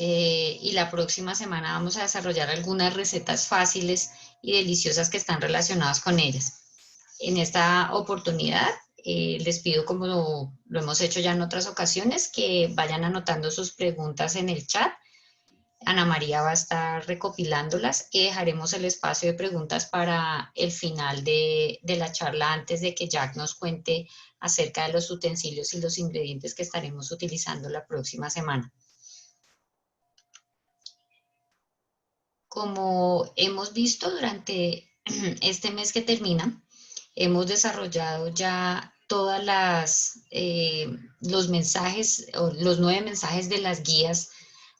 y la próxima semana vamos a desarrollar algunas recetas fáciles y deliciosas que están relacionadas con ellas. En esta oportunidad les pido, como lo hemos hecho ya en otras ocasiones, que vayan anotando sus preguntas en el chat. Ana María va a estar recopilándolas y dejaremos el espacio de preguntas para el final de la charla, antes de que Jack nos cuente acerca de los utensilios y los ingredientes que estaremos utilizando la próxima semana. Como hemos visto durante este mes que termina, hemos desarrollado ya todas los mensajes, o los 9 mensajes de las guías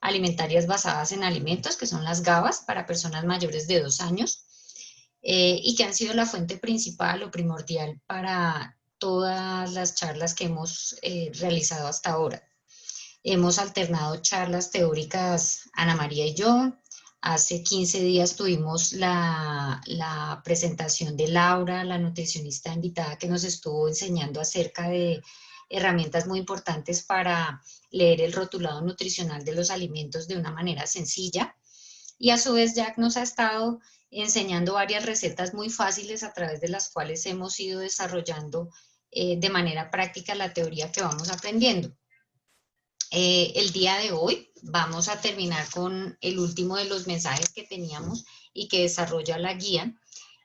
alimentarias basadas en alimentos, que son las GABAs para personas mayores de 2 años, y que han sido la fuente principal o primordial para todas las charlas que hemos realizado hasta ahora. Hemos alternado charlas teóricas, Ana María y yo. Hace 15 días tuvimos la presentación de Laura, la nutricionista invitada, que nos estuvo enseñando acerca de herramientas muy importantes para leer el rotulado nutricional de los alimentos de una manera sencilla. Y a su vez Jack nos ha estado enseñando varias recetas muy fáciles, a través de las cuales hemos ido desarrollando de manera práctica la teoría que vamos aprendiendo. El día de hoy vamos a terminar con el último de los mensajes que teníamos y que desarrolla la guía,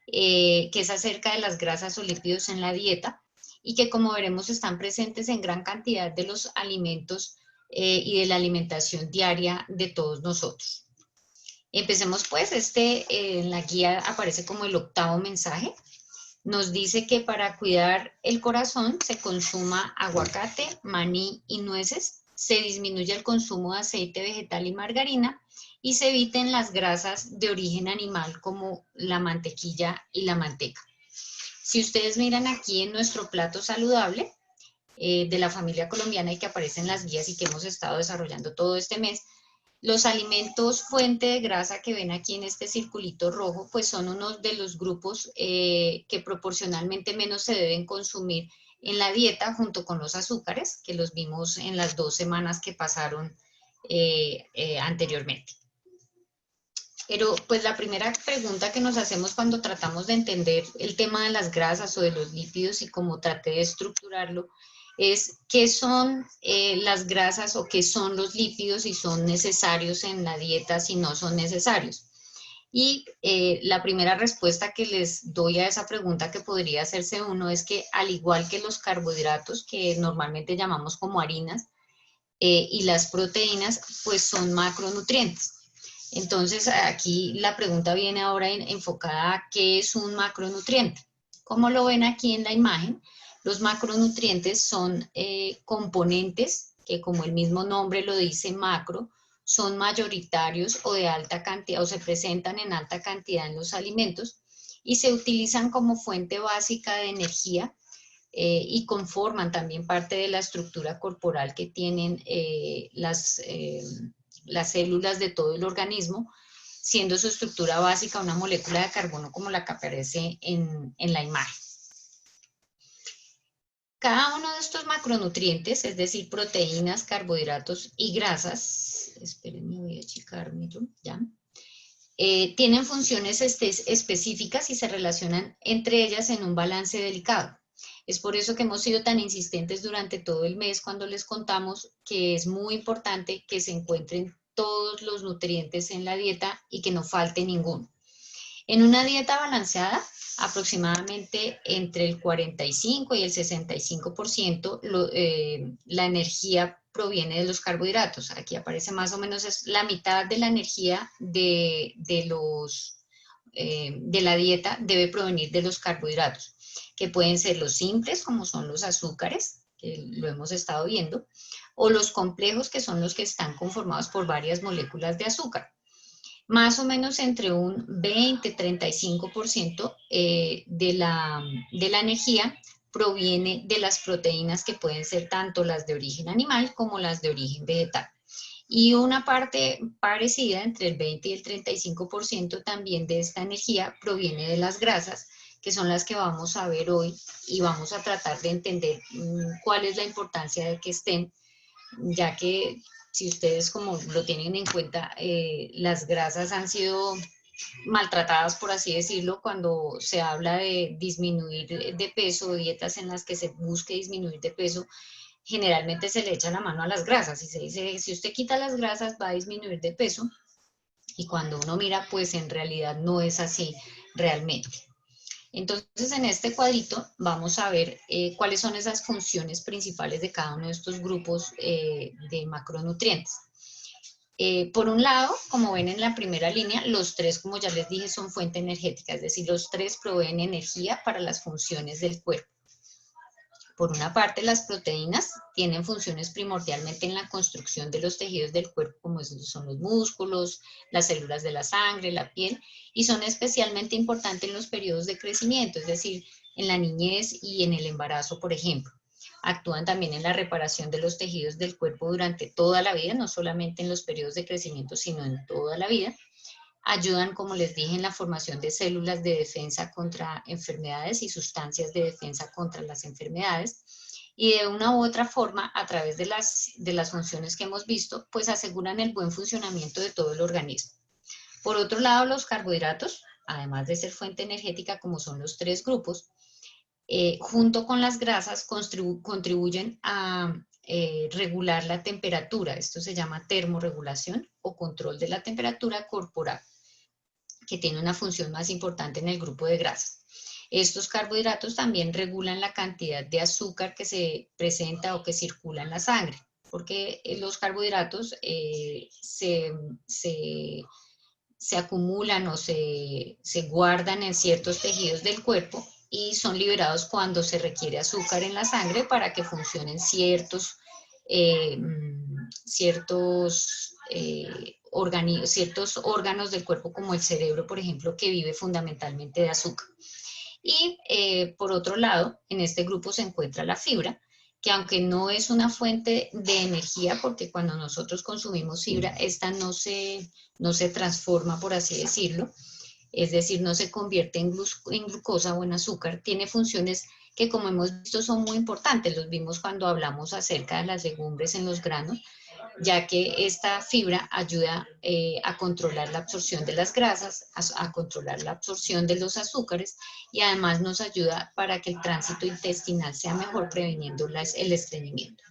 que es acerca de las grasas o lípidos en la dieta, y que, como veremos, están presentes en gran cantidad de los alimentos y de la alimentación diaria de todos nosotros. Empecemos pues. En la guía aparece como el 8º mensaje. Nos dice que para cuidar el corazón se consuma aguacate, maní y nueces, se disminuye el consumo de aceite vegetal y margarina, y se eviten las grasas de origen animal como la mantequilla y la manteca. Si ustedes miran aquí en nuestro plato saludable de la familia colombiana, y que aparece en las guías y que hemos estado desarrollando todo este mes, los alimentos fuente de grasa que ven aquí en este circulito rojo, pues son unos de los grupos que proporcionalmente menos se deben consumir en la dieta, junto con los azúcares, que los vimos en las 2 semanas que pasaron anteriormente. Pero pues la primera pregunta que nos hacemos cuando tratamos de entender el tema de las grasas o de los lípidos, y cómo traté de estructurarlo, es qué son las grasas o qué son los lípidos, si son necesarios en la dieta, si no son necesarios. Y la primera respuesta que les doy a esa pregunta, que podría hacerse uno, es que al igual que los carbohidratos, que normalmente llamamos como harinas, y las proteínas, pues son macronutrientes. Entonces aquí la pregunta viene ahora enfocada a qué es un macronutriente. Como lo ven aquí en la imagen, los macronutrientes son componentes que, como el mismo nombre lo dice, macro, son mayoritarios o de alta cantidad, o se presentan en alta cantidad en los alimentos, y se utilizan como fuente básica de energía, y conforman también parte de la estructura corporal que tienen las células de todo el organismo, siendo su estructura básica una molécula de carbono, como la que aparece en la imagen. Cada uno de estos macronutrientes, es decir, proteínas, carbohidratos y grasas, espérenme, voy a checarme yo, ya, tienen funciones específicas y se relacionan entre ellas en un balance delicado. Es por eso que hemos sido tan insistentes durante todo el mes cuando les contamos que es muy importante que se encuentren todos los nutrientes en la dieta y que no falte ninguno. En una dieta balanceada, aproximadamente entre el 45 y el 65% la energía proviene de los carbohidratos. Aquí aparece más o menos es la mitad de la energía de la dieta debe provenir de los carbohidratos, que pueden ser los simples, como son los azúcares, que lo hemos estado viendo, o los complejos, que son los que están conformados por varias moléculas de azúcar. Más o menos entre un 20-35% de la energía proviene de las proteínas, que pueden ser tanto las de origen animal como las de origen vegetal. Y una parte parecida, entre el 20 y el 35% también de esta energía, proviene de las grasas, que son las que vamos a ver hoy, y vamos a tratar de entender cuál es la importancia de que estén, ya que si ustedes como lo tienen en cuenta, las grasas han sido maltratadas, por así decirlo, cuando se habla de disminuir de peso, dietas en las que se busque disminuir de peso, generalmente se le echa la mano a las grasas y se dice, si usted quita las grasas va a disminuir de peso, y cuando uno mira, pues en realidad no es así realmente. Entonces, en este cuadrito vamos a ver cuáles son esas funciones principales de cada uno de estos grupos de macronutrientes. Por un lado, como ven en la primera línea, los tres, como ya les dije, son fuente energética, es decir, los tres proveen energía para las funciones del cuerpo. Por una parte, las proteínas tienen funciones primordialmente en la construcción de los tejidos del cuerpo, como son los músculos, las células de la sangre, la piel, y son especialmente importantes en los periodos de crecimiento, es decir, en la niñez y en el embarazo, por ejemplo. Actúan también en la reparación de los tejidos del cuerpo durante toda la vida, no solamente en los periodos de crecimiento, sino en toda la vida. Ayudan, como les dije, en la formación de células de defensa contra enfermedades y sustancias de defensa contra las enfermedades. Y de una u otra forma, a través de las funciones que hemos visto, pues aseguran el buen funcionamiento de todo el organismo. Por otro lado, los carbohidratos, además de ser fuente energética como son los tres grupos, junto con las grasas contribuyen a regular la temperatura. Esto se llama termorregulación o control de la temperatura corporal, que tiene una función más importante en el grupo de grasas. Estos carbohidratos también regulan la cantidad de azúcar que se presenta o que circula en la sangre, porque los carbohidratos se acumulan o se guardan en ciertos tejidos del cuerpo y son liberados cuando se requiere azúcar en la sangre para que funcionen ciertos órganos del cuerpo, como el cerebro, por ejemplo, que vive fundamentalmente de azúcar. Y por otro lado, en este grupo se encuentra la fibra, que aunque no es una fuente de energía, porque cuando nosotros consumimos fibra, esta no se transforma, por así decirlo, es decir, no se convierte en glucosa o en azúcar, tiene funciones que, como hemos visto, son muy importantes. Los vimos cuando hablamos acerca de las legumbres en los granos, ya que esta fibra ayuda a controlar la absorción de las grasas, a controlar la absorción de los azúcares, y además nos ayuda para que el tránsito intestinal sea mejor, previniendo el estreñimiento.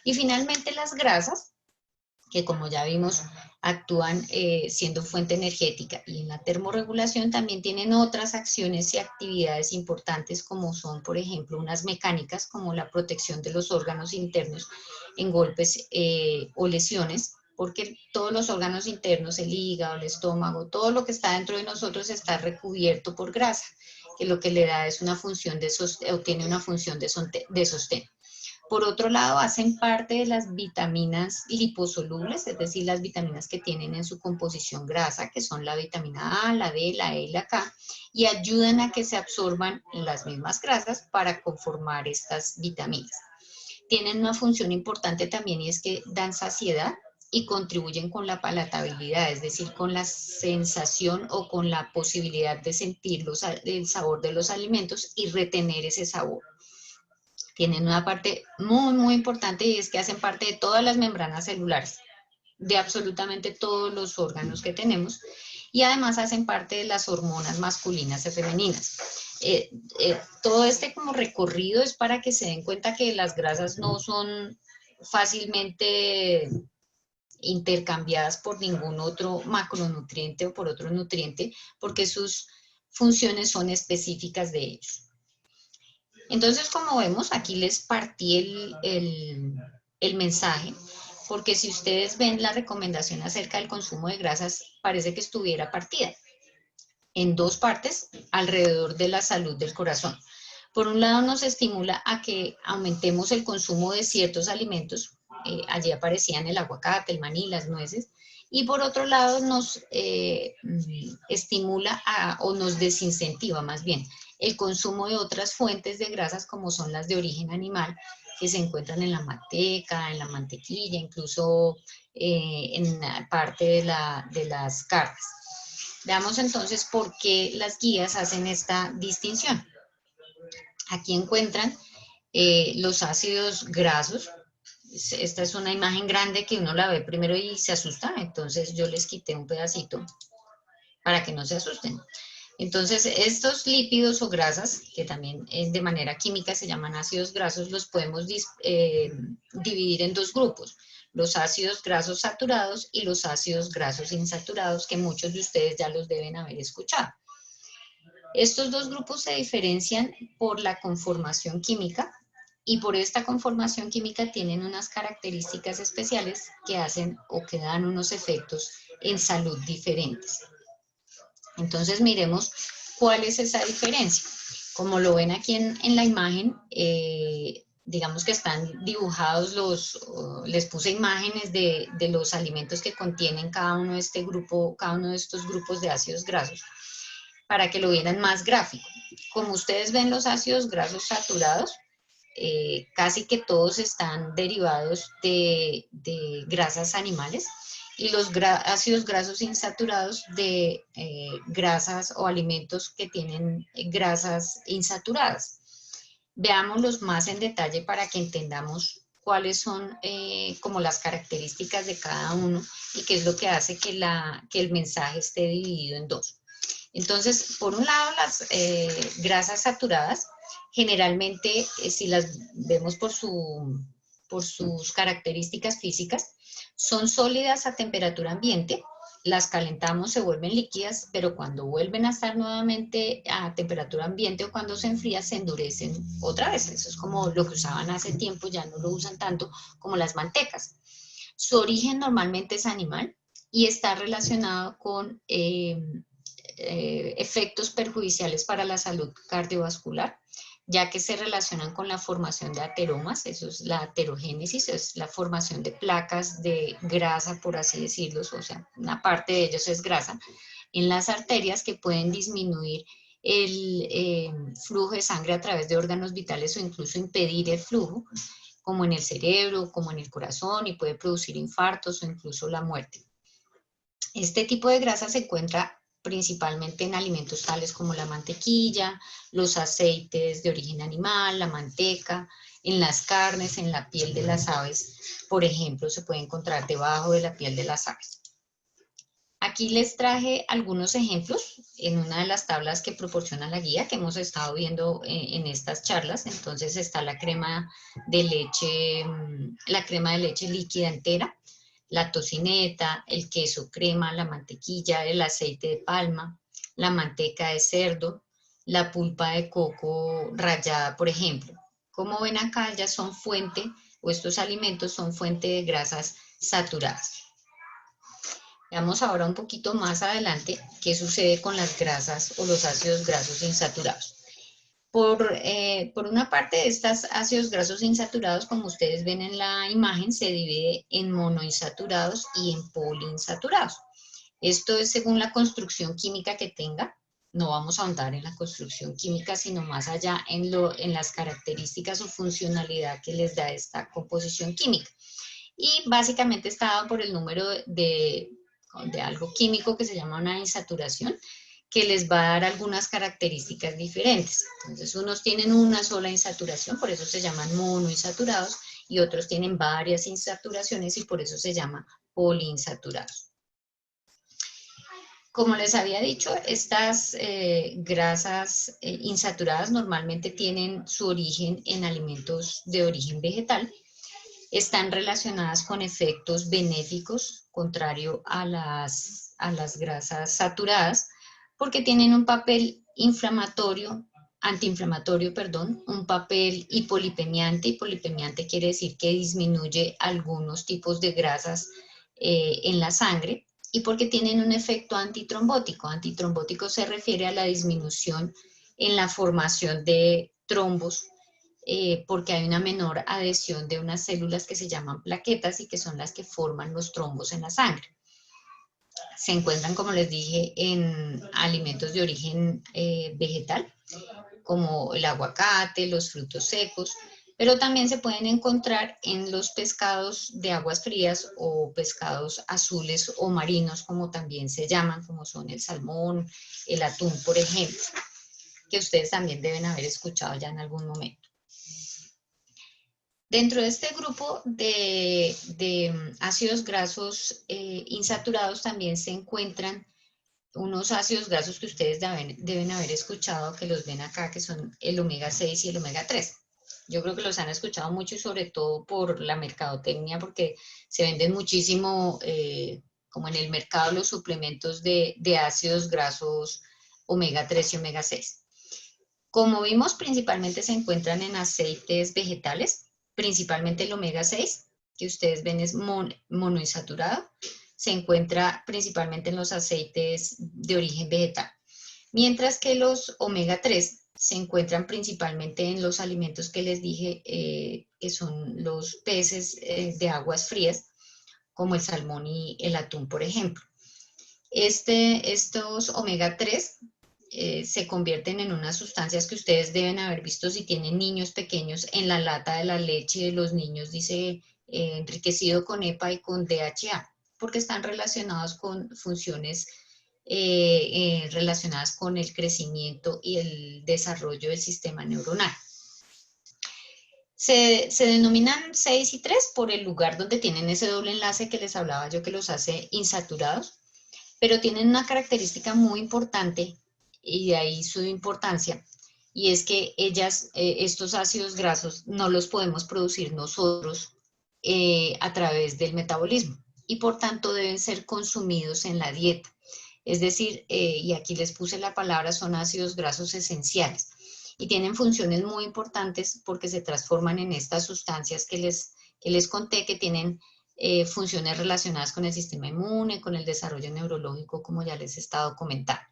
Y finalmente las grasas, que como ya vimos, actúan siendo fuente energética, y en la termorregulación también tienen otras acciones y actividades importantes, como son, por ejemplo, unas mecánicas como la protección de los órganos internos en golpes o lesiones, porque todos los órganos internos, el hígado, el estómago, todo lo que está dentro de nosotros está recubierto por grasa, que lo que le da es una función de sostén, o tiene una función de sostén. Por otro lado, hacen parte de las vitaminas liposolubles, es decir, las vitaminas que tienen en su composición grasa, que son la vitamina A, la D, la E y la K, y ayudan a que se absorban las mismas grasas para conformar estas vitaminas. Tienen una función importante también, y es que dan saciedad y contribuyen con la palatabilidad, es decir, con la sensación o con la posibilidad de sentir el sabor de los alimentos y retener ese sabor. Tienen una parte muy, muy importante, y es que hacen parte de todas las membranas celulares, de absolutamente todos los órganos que tenemos, y además hacen parte de las hormonas masculinas y femeninas. Todo este como recorrido es para que se den cuenta que las grasas no son fácilmente intercambiadas por ningún otro macronutriente o por otro nutriente, porque sus funciones son específicas de ellos. Entonces, como vemos, aquí les partí el mensaje, porque si ustedes ven la recomendación acerca del consumo de grasas, parece que estuviera partida en dos partes alrededor de la salud del corazón. Por un lado, nos estimula a que aumentemos el consumo de ciertos alimentos, allí aparecían el aguacate, el maní, las nueces, y por otro lado nos estimula o nos desincentiva más bien el consumo de otras fuentes de grasas, como son las de origen animal, que se encuentran en la manteca, en la mantequilla, incluso en parte de las carnes. Veamos entonces por qué las guías hacen esta distinción. Aquí encuentran los ácidos grasos, esta es una imagen grande que uno la ve primero y se asusta, entonces yo les quité un pedacito para que no se asusten. Entonces, estos lípidos o grasas, que también de manera química se llaman ácidos grasos, los podemos dividir en dos grupos, los ácidos grasos saturados y los ácidos grasos insaturados, que muchos de ustedes ya los deben haber escuchado. Estos dos grupos se diferencian por la conformación química y por esta conformación química tienen unas características especiales que hacen o que dan unos efectos en salud diferentes. Entonces miremos cuál es esa diferencia. Como lo ven aquí en la imagen, digamos que están dibujados les puse imágenes de los alimentos que contienen cada uno de cada uno de estos grupos de ácidos grasos, para que lo vieran más gráfico. Como ustedes ven los ácidos grasos saturados, casi que todos están derivados de grasas animales y los ácidos grasos insaturados de grasas o alimentos que tienen grasas insaturadas. Veámoslos más en detalle para que entendamos cuáles son como las características de cada uno y qué es lo que hace que el mensaje esté dividido en dos. Entonces, por un lado, las grasas saturadas, generalmente, si las vemos por sus características físicas, son sólidas a temperatura ambiente, las calentamos, se vuelven líquidas, pero cuando vuelven a estar nuevamente a temperatura ambiente o cuando se enfrían, se endurecen otra vez. Eso es como lo que usaban hace tiempo, ya no lo usan tanto como las mantecas. Su origen normalmente es animal y está relacionado con efectos perjudiciales para la salud cardiovascular, ya que se relacionan con la formación de ateromas, eso es la aterogénesis, es la formación de placas de grasa, por así decirlo, o sea, una parte de ellos es grasa, en las arterias que pueden disminuir el flujo de sangre a través de órganos vitales o incluso impedir el flujo, como en el cerebro, como en el corazón, y puede producir infartos o incluso la muerte. Este tipo de grasa se encuentra principalmente en alimentos tales como la mantequilla, los aceites de origen animal, la manteca, en las carnes, en la piel de las aves, por ejemplo, se puede encontrar debajo de la piel de las aves. Aquí les traje algunos ejemplos en una de las tablas que proporciona la guía que hemos estado viendo en estas charlas. Entonces está la crema de leche líquida entera, la tocineta, el queso crema, la mantequilla, el aceite de palma, la manteca de cerdo, la pulpa de coco rallada, por ejemplo. Como ven acá, ya son fuente, o estos alimentos son fuente de grasas saturadas. Veamos ahora un poquito más adelante qué sucede con las grasas o los ácidos grasos insaturados. Por una parte, estos ácidos grasos insaturados, como ustedes ven en la imagen, se divide en monoinsaturados y en poliinsaturados. Esto es según la construcción química que tenga. No vamos a ahondar en la construcción química, sino más allá en las características o funcionalidad que les da esta composición química. Y básicamente está dado por el número de algo químico que se llama una insaturación, que les va a dar algunas características diferentes. Entonces, unos tienen una sola insaturación, por eso se llaman monoinsaturados, y otros tienen varias insaturaciones y por eso se llama poliinsaturados. Como les había dicho, estas grasas insaturadas normalmente tienen su origen en alimentos de origen vegetal, están relacionadas con efectos benéficos, contrario a las grasas saturadas, porque tienen un papel antiinflamatorio, perdón, un papel hipolipemiante. Hipolipemiante quiere decir que disminuye algunos tipos de grasas en la sangre, y porque tienen un efecto antitrombótico. Antitrombótico se refiere a la disminución en la formación de trombos, porque hay una menor adhesión de unas células que se llaman plaquetas y que son las que forman los trombos en la sangre. Se encuentran, como les dije, en alimentos de origen vegetal, como el aguacate, los frutos secos, pero también se pueden encontrar en los pescados de aguas frías o pescados azules o marinos, como también se llaman, como son el salmón, el atún, por ejemplo, que ustedes también deben haber escuchado ya en algún momento. Dentro de este grupo de ácidos grasos insaturados también se encuentran unos ácidos grasos que ustedes deben haber escuchado, que los ven acá, que son el omega 6 y el omega 3. Yo creo que los han escuchado mucho y sobre todo por la mercadotecnia, porque se venden muchísimo, como en el mercado, los suplementos de ácidos grasos omega 3 y omega 6. Como vimos, principalmente se encuentran en aceites vegetales, principalmente el omega 6, que ustedes ven es monoinsaturado, se encuentra principalmente en los aceites de origen vegetal, mientras que los omega 3 se encuentran principalmente en los alimentos que les dije, que son los peces de aguas frías, como el salmón y el atún, por ejemplo. Estos omega 3 se convierten en unas sustancias que ustedes deben haber visto si tienen niños pequeños. En la lata de la leche de los niños dice enriquecido con EPA y con DHA, porque están relacionados con funciones relacionadas con el crecimiento y el desarrollo del sistema neuronal. Se denominan 6 y 3 por el lugar donde tienen ese doble enlace que les hablaba yo, que los hace insaturados, pero tienen una característica muy importante, y de ahí su importancia, y es que estos ácidos grasos no los podemos producir nosotros a través del metabolismo, y por tanto deben ser consumidos en la dieta. Es decir, y aquí les puse la palabra, son ácidos grasos esenciales, y tienen funciones muy importantes porque se transforman en estas sustancias que les conté, que tienen funciones relacionadas con el sistema inmune, con el desarrollo neurológico, como ya les he estado comentando.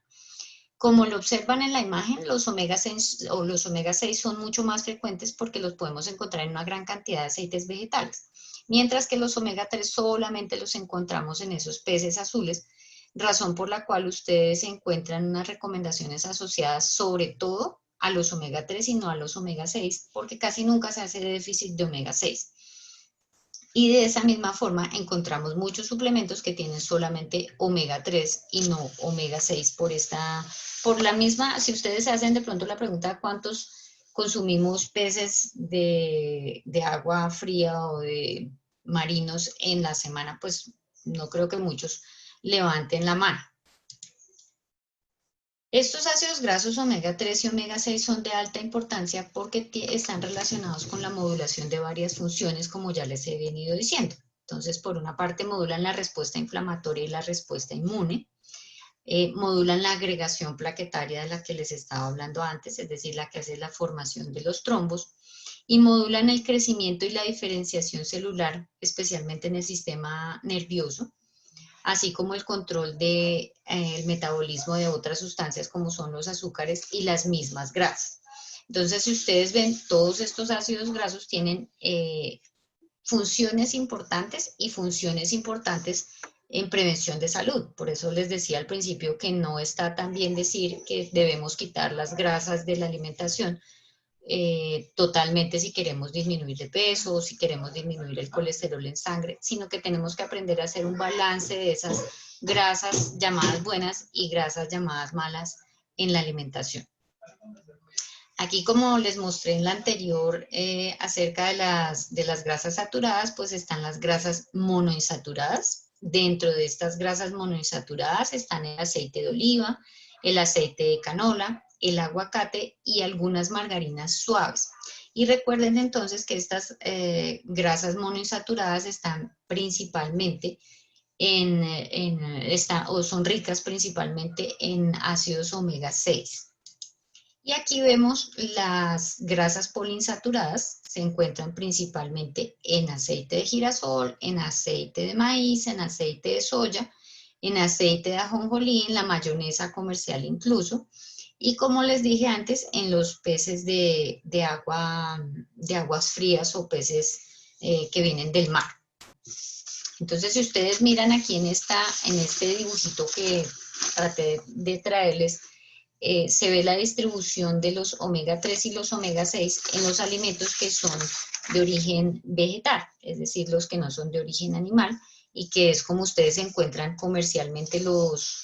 Como lo observan en la imagen, los omega 6, o los omega 6 son mucho más frecuentes porque los podemos encontrar en una gran cantidad de aceites vegetales, mientras que los omega 3 solamente los encontramos en esos peces azules, razón por la cual ustedes encuentran unas recomendaciones asociadas sobre todo a los omega 3 y no a los omega 6, porque casi nunca se hace déficit de omega 6. Y de esa misma forma encontramos muchos suplementos que tienen solamente omega 3 y no omega 6 por la misma, si ustedes se hacen de pronto la pregunta cuántos consumimos peces de agua fría o de marinos en la semana, pues no creo que muchos levanten la mano. Estos ácidos grasos omega 3 y omega 6 son de alta importancia porque están relacionados con la modulación de varias funciones, como ya les he venido diciendo. Entonces, por una parte, modulan la respuesta inflamatoria y la respuesta inmune, modulan la agregación plaquetaria de la que les estaba hablando antes, es decir, la que hace la formación de los trombos, y modulan el crecimiento y la diferenciación celular, especialmente en el sistema nervioso, así como el control del metabolismo de otras sustancias como son los azúcares y las mismas grasas. Entonces, si ustedes ven, todos estos ácidos grasos tienen funciones importantes y funciones importantes en prevención de salud. Por eso les decía al principio que no está tan bien decir que debemos quitar las grasas de la alimentación, totalmente si queremos disminuir de peso o si queremos disminuir el colesterol en sangre, sino que tenemos que aprender a hacer un balance de esas grasas llamadas buenas y grasas llamadas malas en la alimentación. Aquí, como les mostré en la anterior acerca de las grasas saturadas, pues están las grasas monoinsaturadas. Dentro de estas grasas monoinsaturadas están el aceite de oliva, el aceite de canola, el aguacate y algunas margarinas suaves. Y recuerden entonces que estas grasas monoinsaturadas están principalmente o son ricas principalmente en ácidos omega 6. Y aquí vemos las grasas poliinsaturadas, se encuentran principalmente en aceite de girasol, en aceite de maíz, en aceite de soya, en aceite de ajonjolí, en la mayonesa comercial incluso, y como les dije antes, en los peces de aguas frías o peces que vienen del mar. Entonces, si ustedes miran aquí en este dibujito que traté de traerles, se ve la distribución de los omega 3 y los omega 6 en los alimentos que son de origen vegetal, es decir, los que no son de origen animal, y que es como ustedes encuentran comercialmente los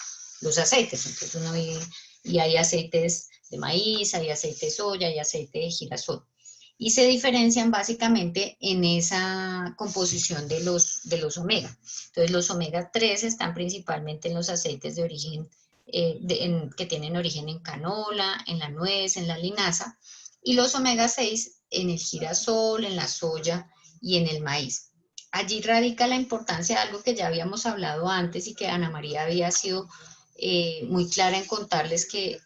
aceites. Entonces uno ve, y hay aceites de maíz, hay aceite de soya, hay aceite de girasol. y se diferencian básicamente en esa composición de los omega. Entonces los omega 3 están principalmente en los aceites de origen, que tienen origen en canola, en la nuez, en la linaza, y los omega 6 en el girasol, en la soya y en el maíz. Allí radica la importancia de algo que ya habíamos hablado antes y que Ana María había sido muy clara en contarles, que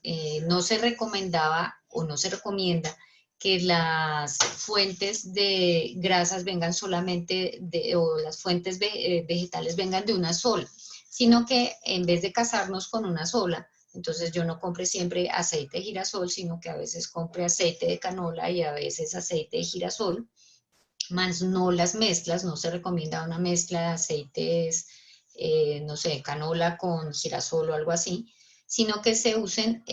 no se recomendaba o no se recomienda que las fuentes de grasas vengan solamente o las fuentes vegetales vengan de una sola, sino que en vez de casarnos con una sola, entonces yo no compre siempre aceite de girasol, sino que a veces compre aceite de canola y a veces aceite de girasol, más no las mezclas. No se recomienda una mezcla de aceites, no sé, canola con girasol o algo así, sino que se usen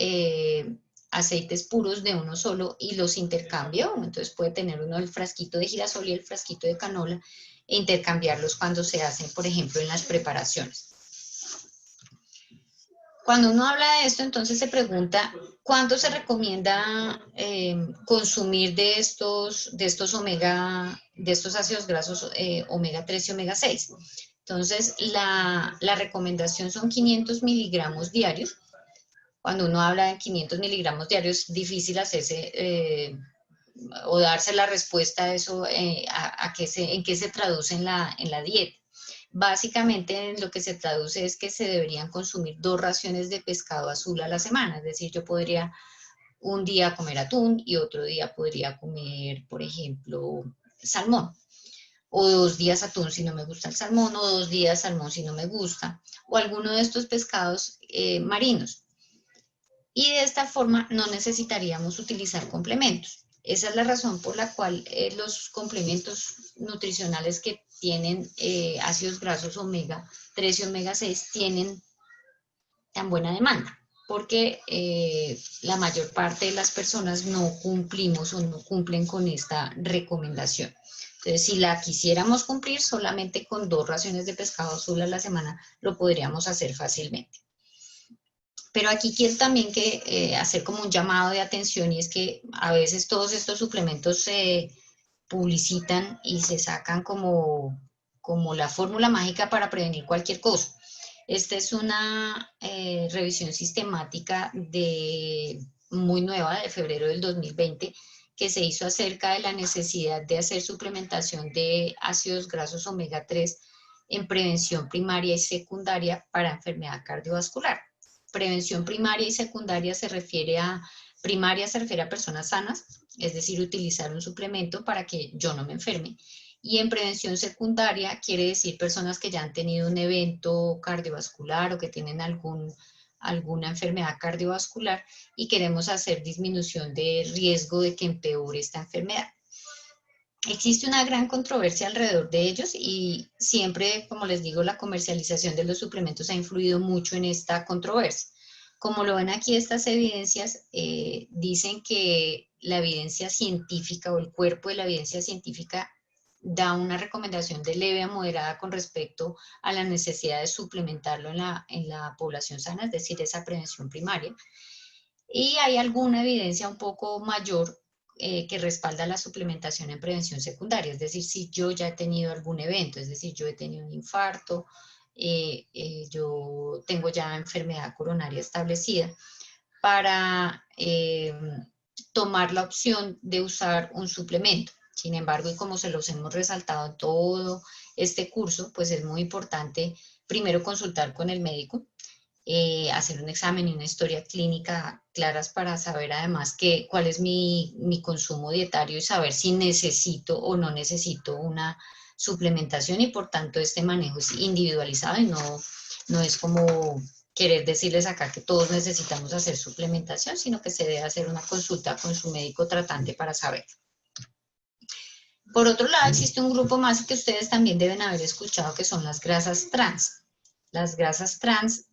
aceites puros de uno solo y los intercambio. Entonces puede tener uno el frasquito de girasol y el frasquito de canola e intercambiarlos cuando se hacen, por ejemplo, en las preparaciones. Cuando uno habla de esto, entonces se pregunta, ¿cuánto se recomienda consumir de estos ácidos grasos omega 3 y omega 6? Entonces, la recomendación son 500 miligramos diarios. Cuando uno habla de 500 miligramos diarios, es difícil hacerse o darse la respuesta a eso, en qué se traduce en la dieta. Básicamente lo que se traduce es que se deberían consumir 2 raciones de pescado azul a la semana. Es decir, yo podría un día comer atún y otro día podría comer, por ejemplo, salmón. O 2 días atún si no me gusta el salmón, o 2 días salmón si no me gusta, o alguno de estos pescados marinos. Y de esta forma no necesitaríamos utilizar complementos. Esa es la razón por la cual los complementos nutricionales que tienen ácidos grasos omega 3 y omega 6 tienen tan buena demanda, porque la mayor parte de las personas no cumplimos o no cumplen con esta recomendación. Entonces, si la quisiéramos cumplir solamente con 2 raciones de pescado azul a la semana, lo podríamos hacer fácilmente. Pero aquí quiero también hacer como un llamado de atención, y es que a veces todos estos suplementos se publicitan y se sacan como la fórmula mágica para prevenir cualquier cosa. Esta es una revisión sistemática muy nueva, de febrero del 2020, que se hizo acerca de la necesidad de hacer suplementación de ácidos grasos omega 3 en prevención primaria y secundaria para enfermedad cardiovascular. Prevención primaria y secundaria primaria se refiere a personas sanas, es decir, utilizar un suplemento para que yo no me enferme. Y en prevención secundaria quiere decir personas que ya han tenido un evento cardiovascular o que tienen alguna enfermedad cardiovascular y queremos hacer disminución de riesgo de que empeore esta enfermedad. Existe una gran controversia alrededor de ellos y siempre, como les digo, la comercialización de los suplementos ha influido mucho en esta controversia. Como lo ven aquí, estas evidencias dicen que la evidencia científica o el cuerpo de la evidencia científica da una recomendación de leve a moderada con respecto a la necesidad de suplementarlo en la población sana, es decir, esa prevención primaria. Y hay alguna evidencia un poco mayor que respalda la suplementación en prevención secundaria, es decir, si yo ya he tenido algún evento, es decir, yo he tenido un infarto, yo tengo ya enfermedad coronaria establecida, para tomar la opción de usar un suplemento. Sin embargo, y como se los hemos resaltado en todo este curso, pues es muy importante primero consultar con el médico, hacer un examen y una historia clínica claras para saber además cuál es mi consumo dietario y saber si necesito o no necesito una suplementación, y por tanto este manejo es individualizado y no es como querer decirles acá que todos necesitamos hacer suplementación, sino que se debe hacer una consulta con su médico tratante para saber. Por otro lado, existe un grupo más que ustedes también deben haber escuchado, que son las grasas trans. Las grasas trans,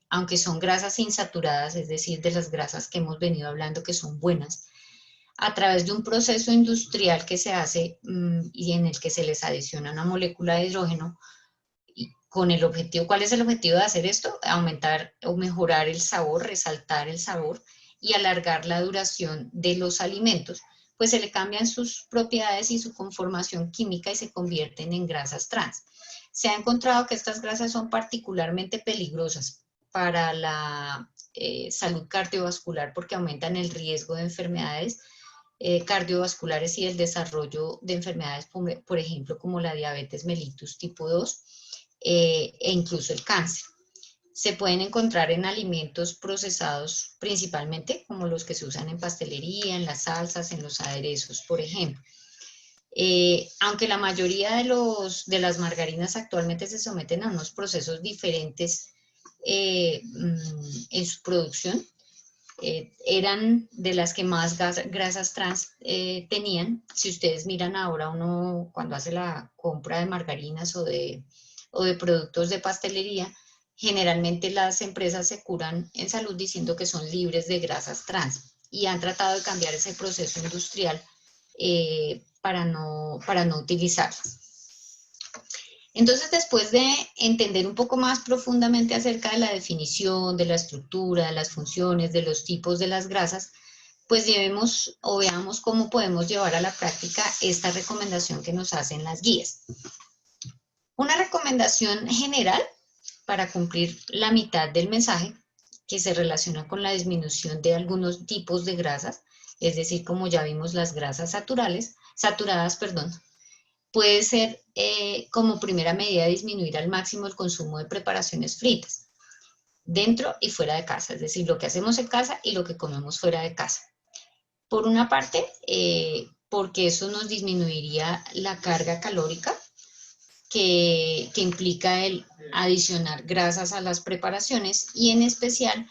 aunque son grasas insaturadas, es decir, de las grasas que hemos venido hablando que son buenas, a través de un proceso industrial que se hace y en el que se les adiciona una molécula de hidrógeno, con el objetivo, ¿cuál es el objetivo de hacer esto? Aumentar o mejorar el sabor, resaltar el sabor y alargar la duración de los alimentos, pues se le cambian sus propiedades y su conformación química y se convierten en grasas trans. Se ha encontrado que estas grasas son particularmente peligrosas para la salud cardiovascular porque aumentan el riesgo de enfermedades cardiovasculares y el desarrollo de enfermedades, por ejemplo, como la diabetes mellitus tipo 2 e incluso el cáncer. Se pueden encontrar en alimentos procesados principalmente, como los que se usan en pastelería, en las salsas, en los aderezos, por ejemplo. Aunque la mayoría de las margarinas actualmente se someten a unos procesos diferentes en su producción, eran de las que más grasas trans tenían. Si ustedes miran ahora uno cuando hace la compra de margarinas o de productos de pastelería, generalmente las empresas se curan en salud diciendo que son libres de grasas trans y han tratado de cambiar ese proceso industrial para no utilizarlas. Entonces, después de entender un poco más profundamente acerca de la definición, de la estructura, de las funciones, de los tipos de las grasas, pues llevemos o veamos cómo podemos llevar a la práctica esta recomendación que nos hacen las guías. Una recomendación general para cumplir la mitad del mensaje que se relaciona con la disminución de algunos tipos de grasas, es decir, como ya vimos las grasas saturadas, puede ser como primera medida disminuir al máximo el consumo de preparaciones fritas, dentro y fuera de casa, es decir, lo que hacemos en casa y lo que comemos fuera de casa. Por una parte, porque eso nos disminuiría la carga calórica que implica el adicionar grasas a las preparaciones y en especial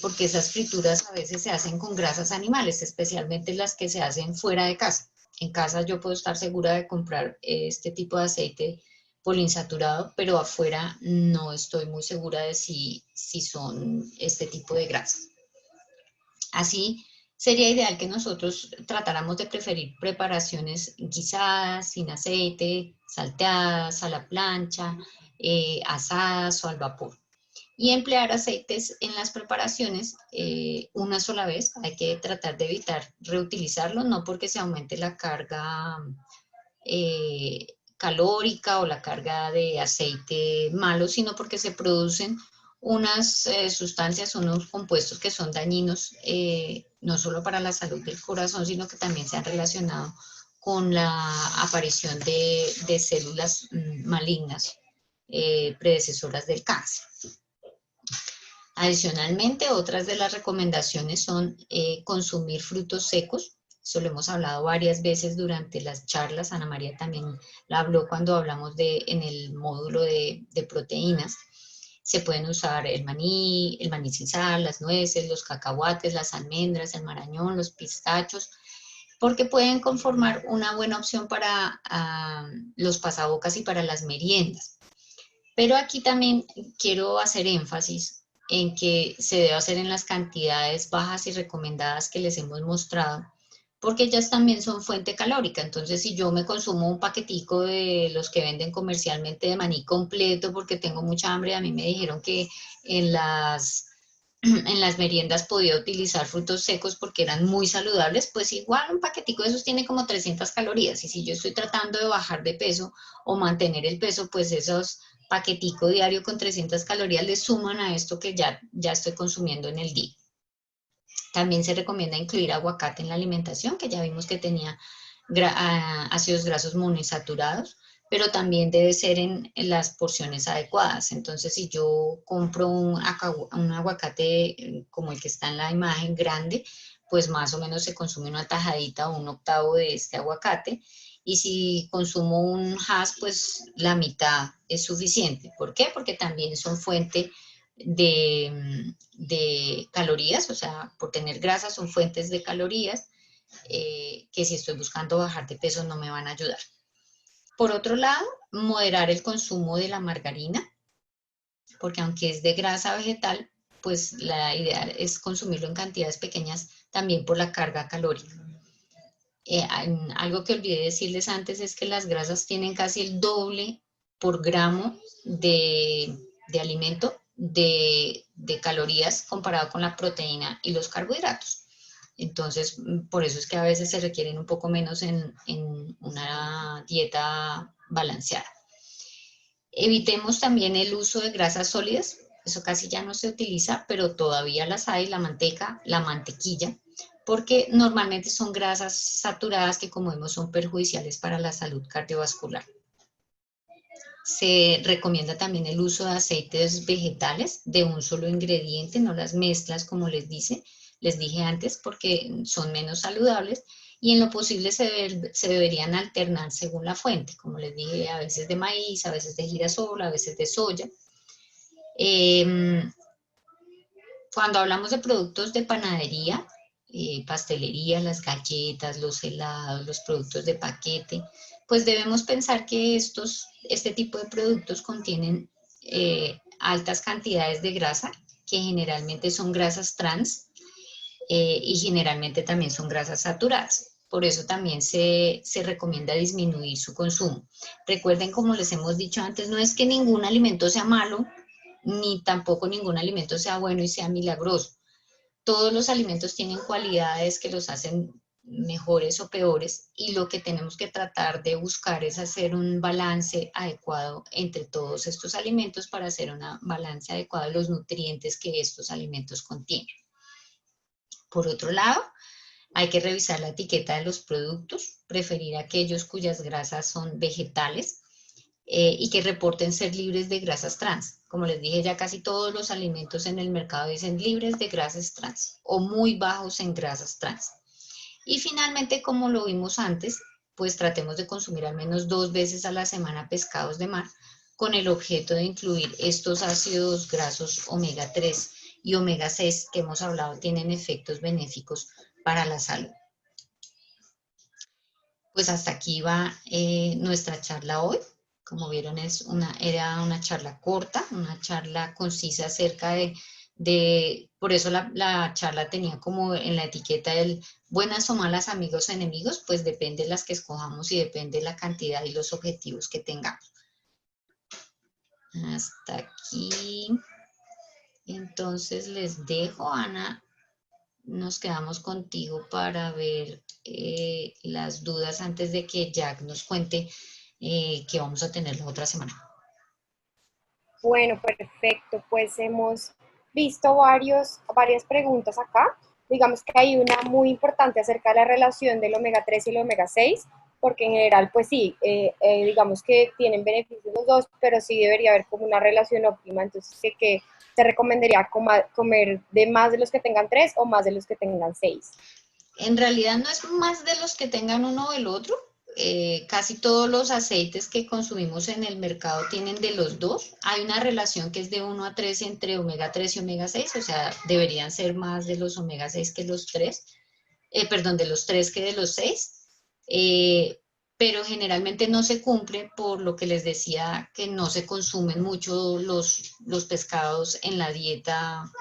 porque esas frituras a veces se hacen con grasas animales, especialmente las que se hacen fuera de casa. En casa yo puedo estar segura de comprar este tipo de aceite poliinsaturado, pero afuera no estoy muy segura de si son este tipo de grasas. Así, sería ideal que nosotros tratáramos de preferir preparaciones guisadas, sin aceite, salteadas, a la plancha, asadas o al vapor. Y emplear aceites en las preparaciones una sola vez. Hay que tratar de evitar reutilizarlo, no porque se aumente la carga calórica o la carga de aceite malo, sino porque se producen unas sustancias, unos compuestos que son dañinos no solo para la salud del corazón, sino que también se han relacionado con la aparición de células malignas predecesoras del cáncer. Adicionalmente, otras de las recomendaciones son consumir frutos secos. Eso lo hemos hablado varias veces durante las charlas. Ana María también la habló cuando hablamos en el módulo de proteínas. Se pueden usar el maní sin sal, las nueces, los cacahuates, las almendras, el marañón, los pistachos, porque pueden conformar una buena opción para los pasabocas y para las meriendas. Pero aquí también quiero hacer énfasis en que se debe hacer en las cantidades bajas y recomendadas que les hemos mostrado, porque ellas también son fuente calórica. Entonces, si yo me consumo un paquetico de los que venden comercialmente de maní completo porque tengo mucha hambre, a mí me dijeron que en las meriendas podía utilizar frutos secos porque eran muy saludables, pues igual un paquetico de esos tiene como 300 calorías, y si yo estoy tratando de bajar de peso o mantener el peso, pues esos paquetico diario con 300 calorías le suman a esto que ya estoy consumiendo en el día. También se recomienda incluir aguacate en la alimentación, que ya vimos que tenía ácidos grasos monoinsaturados, pero también debe ser en las porciones adecuadas. Entonces, si yo compro un aguacate como el que está en la imagen grande, pues más o menos se consume una tajadita o un octavo de este aguacate. Y si consumo un hass, pues la mitad es suficiente. ¿Por qué? Porque también son fuente de calorías, o sea, por tener grasas son fuentes de calorías que si estoy buscando bajar de peso no me van a ayudar. Por otro lado, moderar el consumo de la margarina, porque aunque es de grasa vegetal, pues la idea es consumirlo en cantidades pequeñas también por la carga calórica. Algo que olvidé decirles antes es que las grasas tienen casi el doble por gramo de alimento de calorías comparado con la proteína y los carbohidratos. Entonces, por eso es que a veces se requieren un poco menos en una dieta balanceada. Evitemos también el uso de grasas sólidas, eso casi ya no se utiliza, pero todavía las hay, la manteca, la mantequilla, porque normalmente son grasas saturadas que, como vemos, son perjudiciales para la salud cardiovascular. Se recomienda también el uso de aceites vegetales de un solo ingrediente, no las mezclas como les dije antes, porque son menos saludables y en lo posible se deberían alternar según la fuente, como les dije, a veces de maíz, a veces de girasol, a veces de soya. Cuando hablamos de productos de panadería, pastelería, las galletas, los helados, los productos de paquete, pues debemos pensar que este tipo de productos contienen altas cantidades de grasa, que generalmente son grasas trans y generalmente también son grasas saturadas. Por eso también se recomienda disminuir su consumo. Recuerden, como les hemos dicho antes, no es que ningún alimento sea malo, ni tampoco ningún alimento sea bueno y sea milagroso. Todos los alimentos tienen cualidades que los hacen mejores o peores y lo que tenemos que tratar de buscar es hacer un balance adecuado entre todos estos alimentos para hacer un balance adecuado de los nutrientes que estos alimentos contienen. Por otro lado, hay que revisar la etiqueta de los productos, preferir aquellos cuyas grasas son vegetales y que reporten ser libres de grasas trans. Como les dije, ya casi todos los alimentos en el mercado dicen libres de grasas trans o muy bajos en grasas trans. Y finalmente, como lo vimos antes, pues tratemos de consumir al menos 2 veces a la semana pescados de mar con el objeto de incluir estos ácidos grasos omega 3 y omega 6 que hemos hablado tienen efectos benéficos para la salud. Pues hasta aquí va nuestra charla hoy. Como vieron, era una charla corta, una charla concisa acerca por eso la charla tenía como en la etiqueta el buenas o malas, amigos o enemigos, pues depende de las que escojamos y depende de la cantidad y los objetivos que tengamos. Hasta aquí. Entonces les dejo, Ana. Nos quedamos contigo para ver las dudas antes de que Jack nos cuente que vamos a tener la otra semana. Bueno, perfecto. Pues hemos visto varias preguntas acá. Digamos que hay una muy importante acerca de la relación del omega 3 y el omega 6, porque en general, pues sí, digamos que tienen beneficios los dos, pero sí debería haber como una relación óptima. Entonces, que se recomendaría comer de más de los que tengan 3 o más de los que tengan 6. En realidad no es más de los que tengan uno o el otro. Casi todos los aceites que consumimos en el mercado tienen de los dos. Hay una relación que es de 1 a 3 entre omega 3 y omega 6, o sea, deberían ser más de los omega 6 que los 3, perdón, de los 3 que de los 6. Pero generalmente no se cumple por lo que les decía, que no se consumen mucho los pescados en la dieta,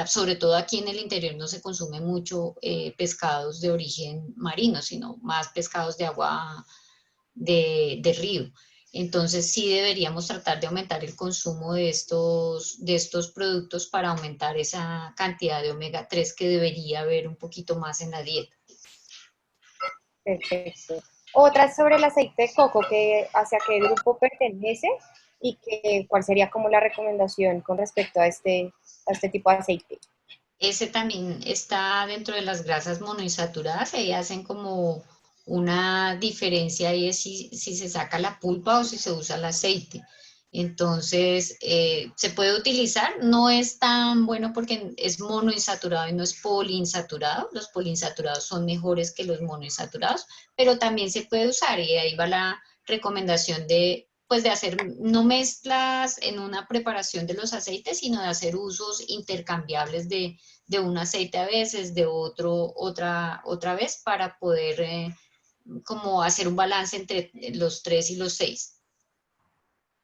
sobre todo aquí en el interior no se consume mucho pescados de origen marino, sino más pescados de agua de río. Entonces sí deberíamos tratar de aumentar el consumo de estos productos para aumentar esa cantidad de omega 3 que debería haber un poquito más en la dieta. Perfecto. Otra sobre el aceite de coco, que hacia qué grupo pertenece y cuál sería como la recomendación con respecto a este tipo de aceite. Ese también está dentro de las grasas monoinsaturadas, ahí hacen como una diferencia ahí es si se saca la pulpa o si se usa el aceite. Entonces, se puede utilizar, no es tan bueno porque es monoinsaturado y no es poliinsaturado. Los poliinsaturados son mejores que los monoinsaturados, pero también se puede usar y ahí va la recomendación pues de hacer no mezclas en una preparación de los aceites, sino de hacer usos intercambiables de un aceite a veces, de otra vez, para poder como hacer un balance entre los 3 y los 6.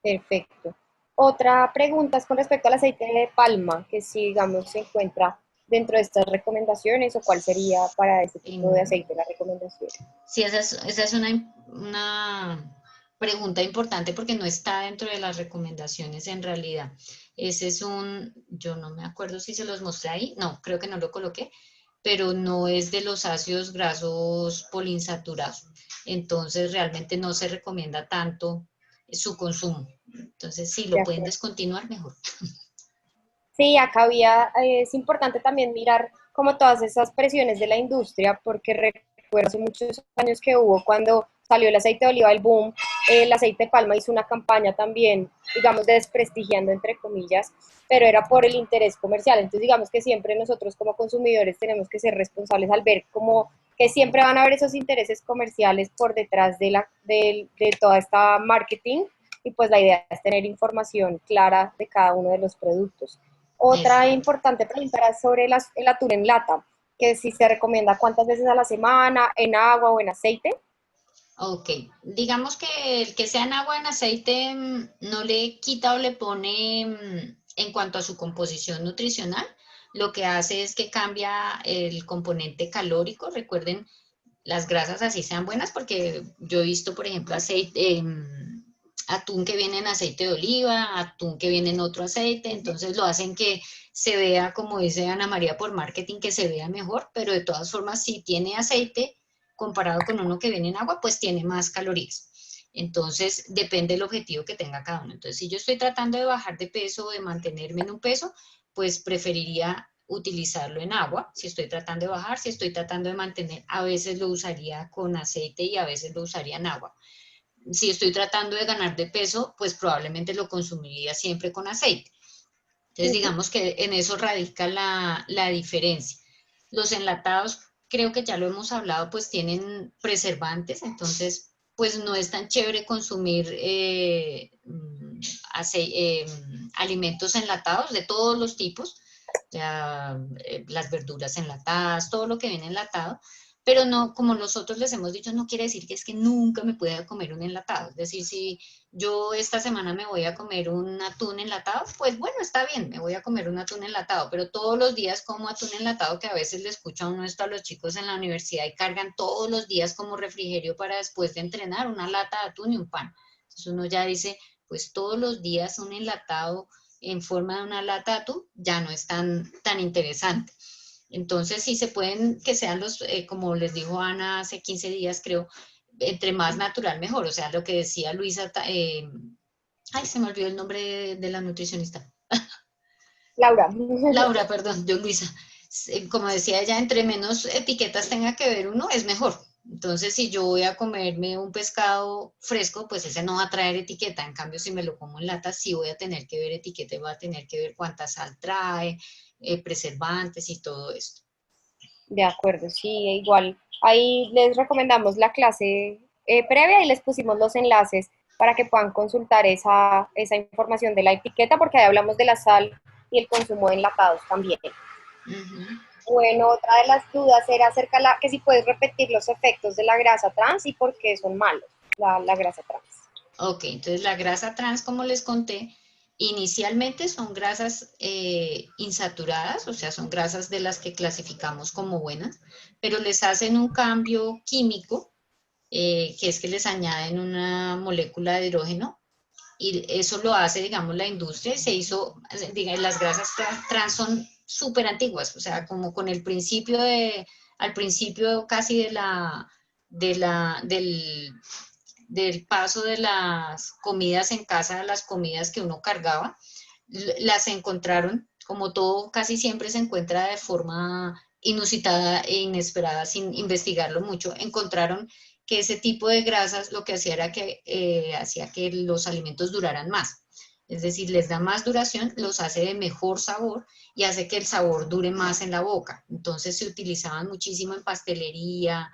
Perfecto. Otra pregunta es con respecto al aceite de palma, que si, digamos, se encuentra dentro de estas recomendaciones o cuál sería para este tipo de aceite la recomendación. Sí, esa es una pregunta importante porque no está dentro de las recomendaciones en realidad. Ese es yo no me acuerdo si se los mostré ahí, no, creo que no lo coloqué. pero no es de los ácidos grasos poliinsaturados. Entonces realmente no se recomienda tanto su consumo. Entonces si De lo pueden acuerdo. descontinuar, mejor. Sí, acá había, es importante también mirar como todas esas presiones de la industria, porque recuerdo hace muchos años que hubo cuando salió el aceite de oliva, el boom, el aceite de palma hizo una campaña también, digamos, desprestigiando, entre comillas, pero era por el interés comercial. Entonces, digamos que siempre nosotros como consumidores tenemos que ser responsables al ver como que siempre van a haber esos intereses comerciales por detrás de toda esta marketing, y pues la idea es tener información clara de cada uno de los productos. Otra Exacto. importante pregunta era sobre el atún en lata, que si se recomienda cuántas veces a la semana, en agua o en aceite. Ok, digamos que el que sea en agua en aceite no le quita o le pone en cuanto a su composición nutricional, lo que hace es que cambia el componente calórico. Recuerden, las grasas así sean buenas, porque yo he visto, por ejemplo, aceite, atún que viene en aceite de oliva, atún que viene en otro aceite, entonces lo hacen que se vea, como dice Ana María por marketing, que se vea mejor, pero de todas formas, si tiene aceite comparado con uno que viene en agua, pues tiene más calorías. Entonces, depende del objetivo que tenga cada uno. Entonces, si yo estoy tratando de bajar de peso o de mantenerme en un peso, pues preferiría utilizarlo en agua. Si estoy tratando de bajar, si estoy tratando de mantener, a veces lo usaría con aceite y a veces lo usaría en agua. Si estoy tratando de ganar de peso, pues probablemente lo consumiría siempre con aceite. Entonces, Ujú. digamos que en eso radica la diferencia. Los enlatados, creo que ya lo hemos hablado, pues tienen preservantes, entonces, pues no es tan chévere consumir alimentos enlatados de todos los tipos, ya, las verduras enlatadas, todo lo que viene enlatado, pero no, como nosotros les hemos dicho, no quiere decir que es que nunca me pueda comer un enlatado. Es decir, si yo esta semana me voy a comer un atún enlatado, pues bueno, está bien, me voy a comer un atún enlatado, pero todos los días como atún enlatado, que a veces le escucho a uno esto a los chicos en la universidad y cargan todos los días como refrigerio para después de entrenar una lata de atún y un pan. Entonces uno ya dice, pues todos los días un enlatado en forma de una lata de atún ya no es tan interesante. Entonces, sí se pueden, que sean los, como les dijo Ana hace 15 días, creo, entre más natural mejor. O sea, lo que decía Luisa, ay, se me olvidó el nombre de la nutricionista. Laura. Laura, perdón, yo Luisa. Como decía ella, entre menos etiquetas tenga que ver uno, es mejor. Entonces, si yo voy a comerme un pescado fresco, pues ese no va a traer etiqueta. En cambio, si me lo como en lata, sí voy a tener que ver etiqueta y voy a tener que ver cuánta sal trae, preservantes y todo esto. De acuerdo, sí, igual. Ahí les recomendamos la clase previa y les pusimos los enlaces para que puedan consultar esa información de la etiqueta, porque ahí hablamos de la sal y el consumo de enlatados también. Uh -huh. Bueno, otra de las dudas era acerca de que si puedes repetir los efectos de la grasa trans y por qué son malos la grasa trans. Ok, entonces la grasa trans, como les conté, inicialmente son grasas insaturadas, o sea, son grasas de las que clasificamos como buenas, pero les hacen un cambio químico, que es que les añaden una molécula de hidrógeno, y eso lo hace, digamos, la industria, y se hizo, digamos, las grasas trans son súper antiguas, o sea, como con el principio al principio casi del paso de las comidas en casa a las comidas que uno cargaba, las encontraron, como todo casi siempre se encuentra de forma inusitada e inesperada sin investigarlo mucho, encontraron que ese tipo de grasas lo que hacía era que hacía que los alimentos duraran más. Es decir, les da más duración, los hace de mejor sabor y hace que el sabor dure más en la boca. Entonces se utilizaban muchísimo en pastelería,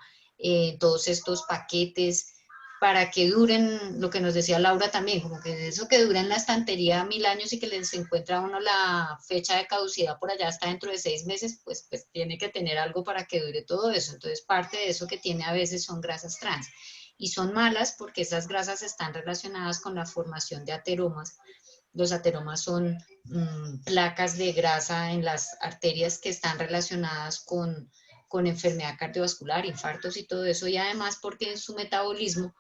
todos estos paquetes para que duren, lo que nos decía Laura también, como que eso que dura en la estantería 1000 años y que les encuentra a uno la fecha de caducidad por allá hasta dentro de 6 meses, pues tiene que tener algo para que dure todo eso. Entonces parte de eso que tiene a veces son grasas trans y son malas porque esas grasas están relacionadas con la formación de ateromas. Los ateromas son placas de grasa en las arterias que están relacionadas con enfermedad cardiovascular, infartos y todo eso, y además porque en su metabolismo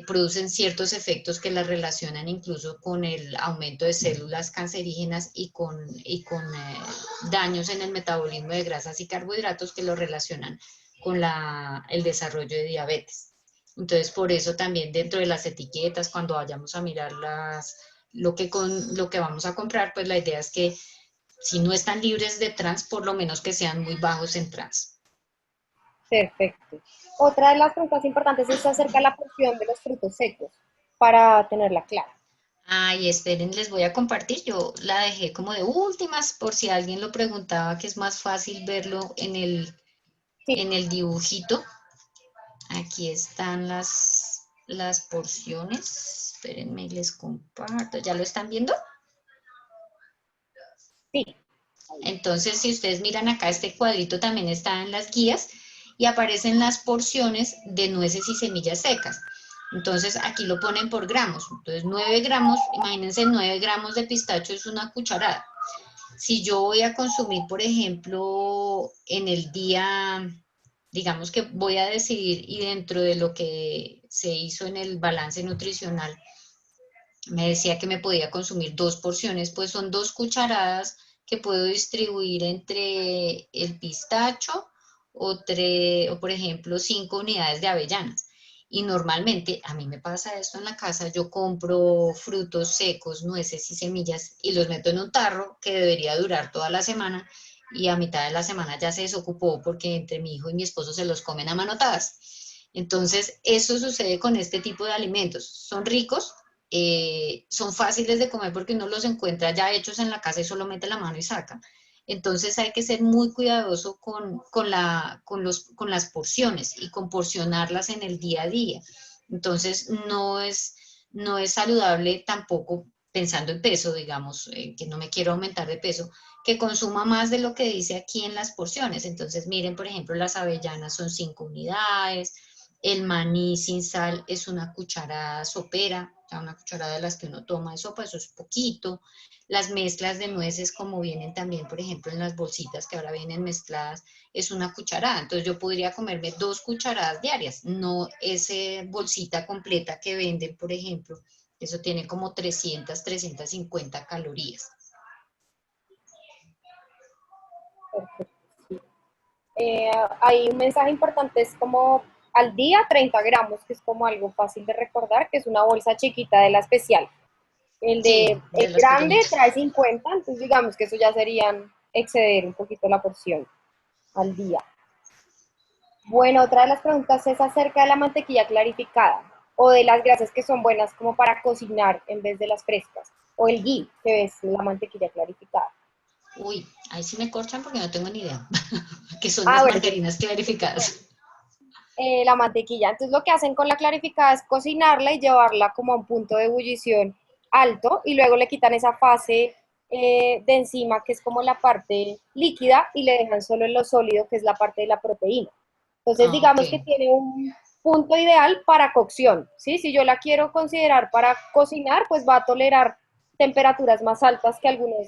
producen ciertos efectos que las relacionan incluso con el aumento de células cancerígenas y con daños en el metabolismo de grasas y carbohidratos que lo relacionan con el desarrollo de diabetes. Entonces, por eso también dentro de las etiquetas, cuando vayamos a mirar lo que vamos a comprar, pues la idea es que si no están libres de trans, por lo menos que sean muy bajos en trans. Perfecto. Otra de las preguntas importantes es acerca de la porción de los frutos secos, para tenerla clara. Ay, esperen, les voy a compartir. Yo la dejé como de últimas por si alguien lo preguntaba, que es más fácil verlo Sí, en el dibujito. Aquí están las porciones. Espérenme, les comparto. ¿Ya lo están viendo? sí. Entonces, si ustedes miran acá, este cuadrito también está en las guías y aparecen las porciones de nueces y semillas secas. Entonces, aquí lo ponen por gramos. Entonces, 9 gramos, imagínense, 9 gramos de pistacho es una cucharada. Si yo voy a consumir, por ejemplo, en el día, digamos que voy a decidir y dentro de lo que se hizo en el balance nutricional, me decía que me podía consumir 2 porciones, pues son 2 cucharadas que puedo distribuir entre el pistacho o por ejemplo, 5 unidades de avellanas. Y normalmente a mí me pasa esto en la casa, yo compro frutos secos, nueces y semillas y los meto en un tarro que debería durar toda la semana y a mitad de la semana ya se desocupó porque entre mi hijo y mi esposo se los comen a manotadas. Entonces, eso sucede con este tipo de alimentos. Son ricos, son fáciles de comer porque uno los encuentra ya hechos en la casa y solo mete la mano y saca. Entonces hay que ser muy cuidadoso con las porciones y con porcionarlas en el día a día. Entonces no es saludable tampoco pensando en peso, digamos, que no me quiero aumentar de peso, que consuma más de lo que dice aquí en las porciones. Entonces miren, por ejemplo, las avellanas son 5 unidades, el maní sin sal es una cucharada sopera, o sea, una cucharada de las que uno toma de sopa, eso es poquito. Las mezclas de nueces, como vienen también, por ejemplo, en las bolsitas que ahora vienen mezcladas, es una cucharada. Entonces yo podría comerme 2 cucharadas diarias, no esa bolsita completa que venden, por ejemplo. Eso tiene como 350 calorías. Perfecto. Eh, Hay un mensaje importante, es como al día 30 gramos, que es como algo fácil de recordar, que es una bolsa chiquita de la especial. Sí, El de los grande pequeñitos. trae 50, entonces digamos que eso ya serían exceder un poquito la porción al día. Bueno, otra de las preguntas es acerca de la mantequilla clarificada o de las grasas que son buenas como para cocinar en vez de las frescas, o el ghee, que es la mantequilla clarificada. Uy, ahí sí me corchan porque no tengo ni idea. ¿Qué son Ah, las bueno, margarinas clarificadas? la mantequilla. Entonces lo que hacen con la clarificada es cocinarla y llevarla como a un punto de ebullición alto y luego le quitan esa fase de encima que es como la parte líquida y le dejan solo en lo sólido que es la parte de la proteína. Entonces Ah, ok. digamos que tiene un punto ideal para cocción, ¿sí? Si yo la quiero considerar para cocinar, pues va a tolerar temperaturas más altas que algunas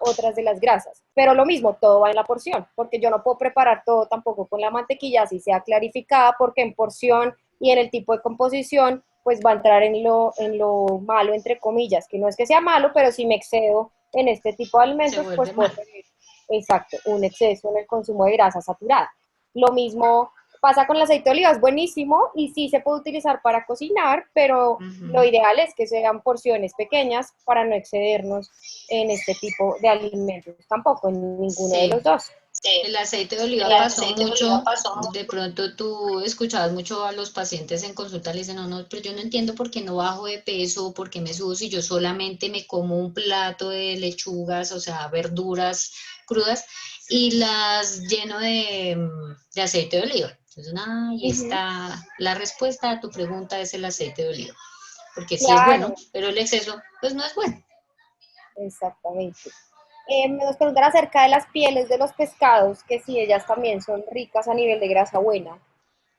otras de las grasas. Pero lo mismo, todo va en la porción, porque yo no puedo preparar todo tampoco con la mantequilla, así sea clarificada, porque en porción y en el tipo de composición, pues va a entrar en lo malo, entre comillas, que no es que sea malo, pero si me excedo en este tipo de Se alimentos, pues vuelve puedo mal. tener, exacto, un exceso en el consumo de grasa saturada. Lo mismo pasa con el aceite de oliva, es buenísimo y sí se puede utilizar para cocinar, pero lo Ujú. ideal es que sean porciones pequeñas para no excedernos en este tipo de alimentos, tampoco en ninguno de los Sí. dos. El aceite de oliva El pasó aceite de oliva mucho. pasó De pronto tú escuchabas mucho a los pacientes en consulta, le dicen, no, no, pero yo no entiendo por qué no bajo de peso, por qué me subo si yo solamente me como un plato de lechugas, o sea, verduras crudas, y las lleno de aceite de oliva. Entonces, ahí mucho. está la respuesta a tu pregunta, es el aceite de oliva. Porque sí es bueno, Claro, pero el exceso, pues no es bueno. exactamente. Nos preguntan acerca de las pieles de los pescados, que si ellas también son ricas a nivel de grasa buena.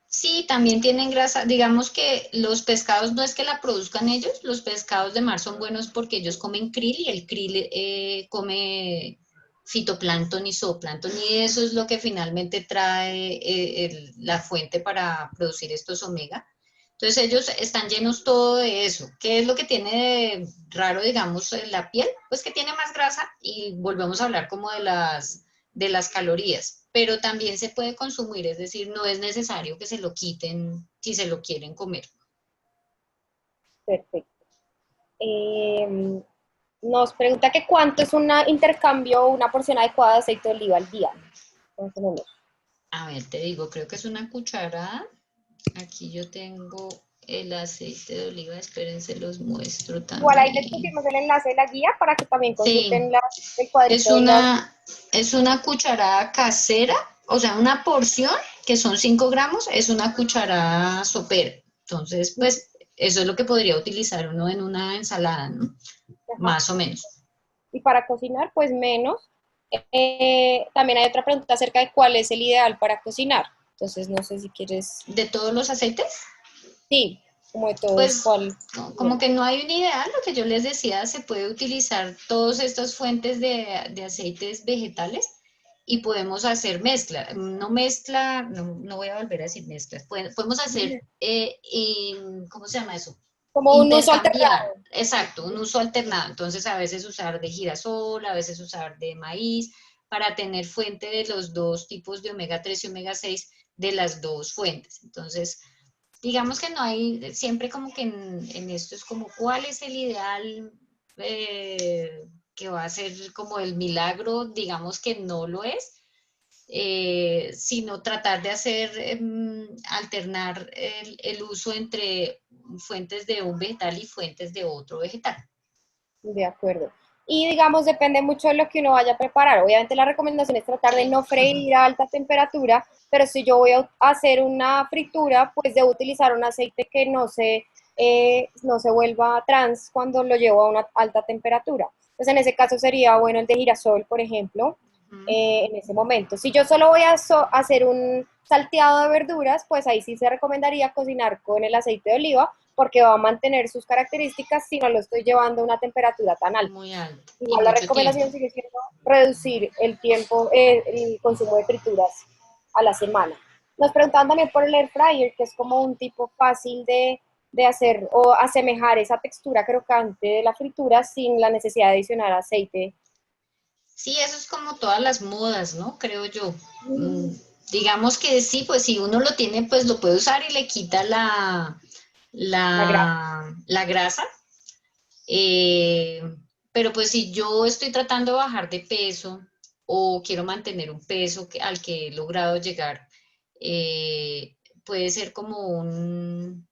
Sí, también tienen grasa. Digamos que los pescados no es que la produzcan ellos, los pescados de mar son buenos porque ellos comen krill y el krill come fitoplancton y zooplancton y eso es lo que finalmente trae la fuente para producir estos omega. Entonces ellos están llenos todo de eso. ¿Qué es lo que tiene de raro, digamos, en la piel? Pues que tiene más grasa y volvemos a hablar como de las calorías, pero también se puede consumir, es decir, no es necesario que se lo quiten si se lo quieren comer. Perfecto. Eh, Nos pregunta que cuánto es un intercambio o una porción adecuada de aceite de oliva al día. Más o menos. A ver, te digo, creo que es una cucharada. Aquí yo tengo el aceite de oliva, espérense, los muestro Igual ahí les también. pusimos el enlace de la guía para que también Sí, consulten el es cuadrito de las... una, es una cucharada casera, o sea, una porción que son 5 gramos, es una cucharada sopera. Entonces, pues, eso es lo que podría utilizar uno en una ensalada, ¿no? Ajá. Más o menos. Y para cocinar, pues menos. También hay otra pregunta acerca de cuál es el ideal para cocinar. Entonces, no sé si quieres, ¿De todos los aceites? sí, como de todos, Pues cuál. como Bien. que no hay un ideal, lo que yo les decía, se puede utilizar todas estas fuentes de aceites vegetales y podemos hacer mezcla. No mezcla, no voy a volver a decir mezclas, podemos hacer, ¿cómo se llama eso? Como un uso Intercambiar, alternado. exacto, un uso alternado. Entonces a veces usar de girasol, a veces usar de maíz, para tener fuente de los dos tipos de omega 3 y omega 6 de las dos fuentes. Entonces, digamos que no hay, siempre como que en esto es como cuál es el ideal que va a ser como el milagro, digamos que no lo es, sino tratar de hacer, alternar el uso entre fuentes de un vegetal y fuentes de otro vegetal. De acuerdo. Y digamos, depende mucho de lo que uno vaya a preparar. Obviamente la recomendación es tratar de no freír a alta temperatura, pero si yo voy a hacer una fritura, pues debo utilizar un aceite que no se vuelva trans cuando lo llevo a una alta temperatura. Entonces en ese caso sería bueno el de girasol, por ejemplo, Ujú. en ese momento. Si yo solo voy a hacer un salteado de verduras, pues ahí sí se recomendaría cocinar con el aceite de oliva, porque va a mantener sus características si no lo estoy llevando a una temperatura tan alta. Muy alto y Igual la mucho tiempo. recomendación sigue siendo reducir el tiempo, el consumo de frituras a la semana. Nos preguntaban también por el air fryer, que es como un tipo fácil de hacer o asemejar esa textura crocante de la fritura sin la necesidad de adicionar aceite. Sí, eso es como todas las modas, ¿no? Creo yo. Mm, digamos que sí, pues si uno lo tiene, pues lo puede usar y le quita La grasa. la grasa. Eh, pero pues si yo estoy tratando de bajar de peso o quiero mantener un peso al que he logrado llegar, eh, puede ser como un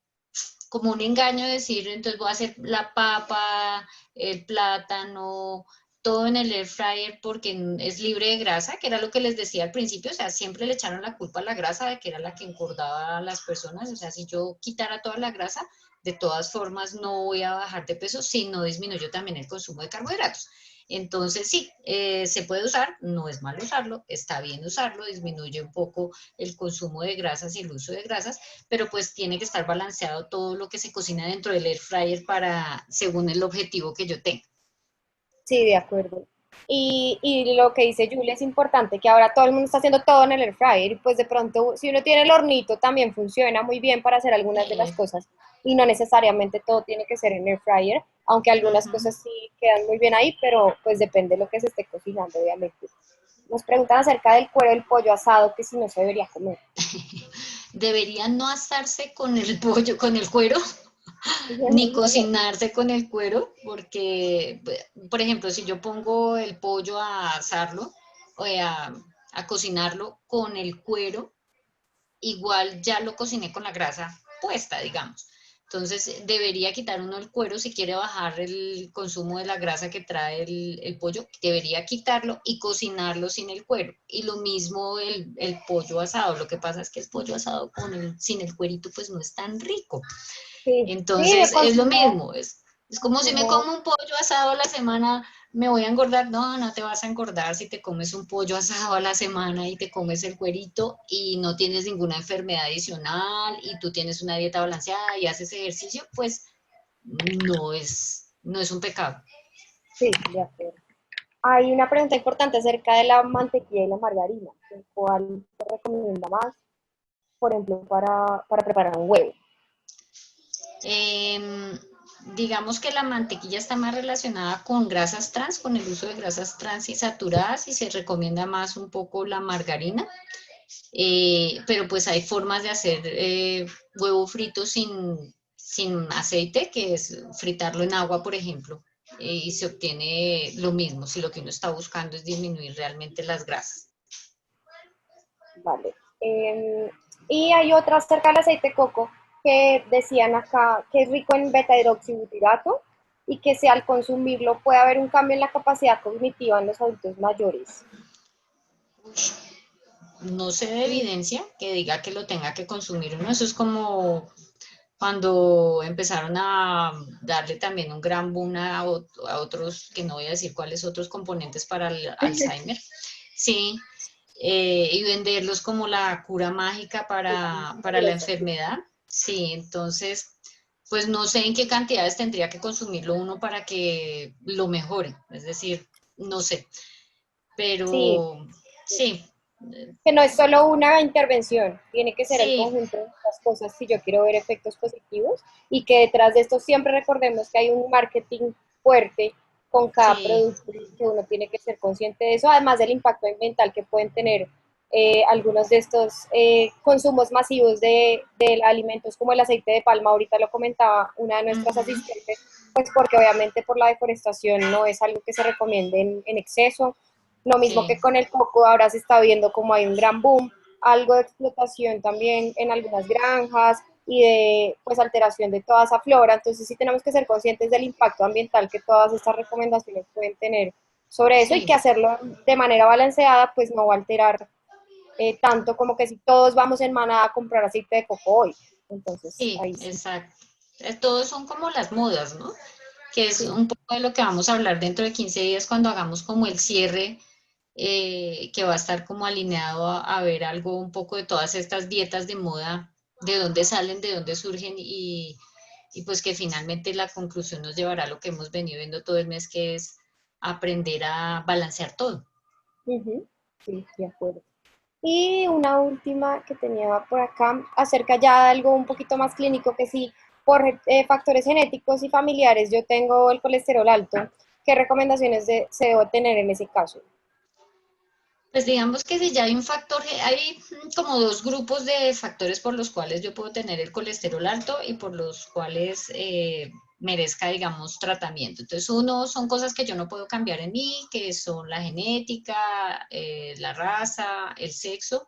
engaño decir, entonces voy a hacer la papa, el plátano, todo en el air fryer porque es libre de grasa, que era lo que les decía al principio, o sea, siempre le echaron la culpa a la grasa de que era la que engordaba a las personas, o sea, si yo quitara toda la grasa, de todas formas no voy a bajar de peso si no disminuyo también el consumo de carbohidratos. Entonces, sí, se puede usar, no es mal usarlo, está bien usarlo, disminuye un poco el consumo de grasas y el uso de grasas, pero pues tiene que estar balanceado todo lo que se cocina dentro del air fryer para, según el objetivo que yo tenga. Sí, de acuerdo. Y lo que dice Julia es importante, que ahora todo el mundo está haciendo todo en el air fryer, y pues de pronto si uno tiene el hornito también funciona muy bien para hacer algunas de las cosas y no necesariamente todo tiene que ser en air fryer, aunque algunas Ujú. cosas sí quedan muy bien ahí, pero pues depende de lo que se esté cocinando, obviamente. Nos preguntan acerca del cuero del pollo asado, que si no se debería comer. Deberían no asarse con el pollo, con el cuero, ni cocinarse con el cuero, porque, por ejemplo, si yo pongo el pollo a asarlo o a cocinarlo con el cuero, igual ya lo cociné con la grasa puesta, digamos. Entonces, debería quitar uno el cuero si quiere bajar el consumo de la grasa que trae el pollo, debería quitarlo y cocinarlo sin el cuero. Y lo mismo el pollo asado, lo que pasa es que el pollo asado sin el cuerito pues no es tan rico. Sí, sí, de Entonces, es lo consumo, mismo, es como si me consumo. como un pollo asado a la semana, me voy a engordar. No, no te vas a engordar si te comes un pollo asado a la semana y te comes el cuerito y no tienes ninguna enfermedad adicional y tú tienes una dieta balanceada y haces ejercicio, pues no es un pecado. Sí, de acuerdo. Hay una pregunta importante acerca de la mantequilla y la margarina. ¿Cuál se recomienda más, por ejemplo, para preparar un huevo? Em, digamos que la mantequilla está más relacionada con grasas trans, con el uso de grasas trans y saturadas, y se recomienda más un poco la margarina. Pero pues hay formas de hacer huevo frito sin aceite, que es fritarlo en agua, por ejemplo, y se obtiene lo mismo si lo que uno está buscando es disminuir realmente las grasas. Vale. Y hay otra acerca del aceite de coco que decían acá que es rico en beta hidroxibutirato y que si al consumirlo puede haber un cambio en la capacidad cognitiva en los adultos mayores. No sé de evidencia que diga que lo tenga que consumir uno. Eso es como cuando empezaron a darle también un gran boom a otros, que no voy a decir cuáles otros componentes para el Alzheimer. Sí, y venderlos como la cura mágica para la enfermedad. Sí, entonces, pues no sé en qué cantidades tendría que consumirlo uno para que lo mejore. Es decir, no sé, Sí, pero sí, que no es solo una intervención, tiene que ser el sí, conjunto de las cosas si yo quiero ver efectos positivos y que detrás de esto siempre recordemos que hay un marketing fuerte con cada sí, producto y que uno tiene que ser consciente de eso, además del impacto ambiental que pueden tener algunos de estos consumos masivos de alimentos como el aceite de palma, ahorita lo comentaba una de nuestras ujú, asistentes, pues porque obviamente por la deforestación no es algo que se recomiende en exceso. Lo mismo sí, que con el coco, ahora se está viendo como hay un gran boom, algo de explotación también en algunas granjas y de pues alteración de toda esa flora. Entonces sí tenemos que ser conscientes del impacto ambiental que todas estas recomendaciones pueden tener sobre eso y sí, que hacerlo de manera balanceada pues no va a alterar tanto como que si todos vamos en manada a comprar aceite de coco hoy. Entonces sí, ahí sí, exacto. Todos son como las modas, ¿no? Que es sí. un poco de lo que vamos a hablar dentro de 15 días cuando hagamos como el cierre, que va a estar como alineado a ver algo un poco de todas estas dietas de moda, de dónde salen, de dónde surgen y pues que finalmente la conclusión nos llevará a lo que hemos venido viendo todo el mes, que es aprender a balancear todo. Ujú, sí, de acuerdo. Y una última que tenía por acá, acerca ya de algo un poquito más clínico, que si por factores genéticos y familiares yo tengo el colesterol alto, ¿qué recomendaciones se debo tener en ese caso? Pues digamos que si ya hay un factor, hay como dos grupos de factores por los cuales yo puedo tener el colesterol alto y por los cuales merezca, digamos, tratamiento. Entonces, uno son cosas que yo no puedo cambiar en mí, que son la genética, la raza, el sexo,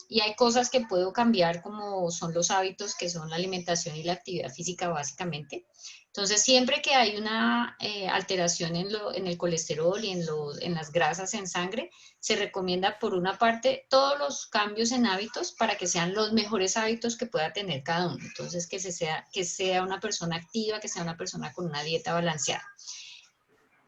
y hay cosas que puedo cambiar como son los hábitos, que son la alimentación y la actividad física básicamente. Entonces, siempre que hay una alteración en el colesterol y en las grasas en sangre, se recomienda por una parte todos los cambios en hábitos para que sean los mejores hábitos que pueda tener cada uno. Entonces, que sea una persona activa, que sea una persona con una dieta balanceada.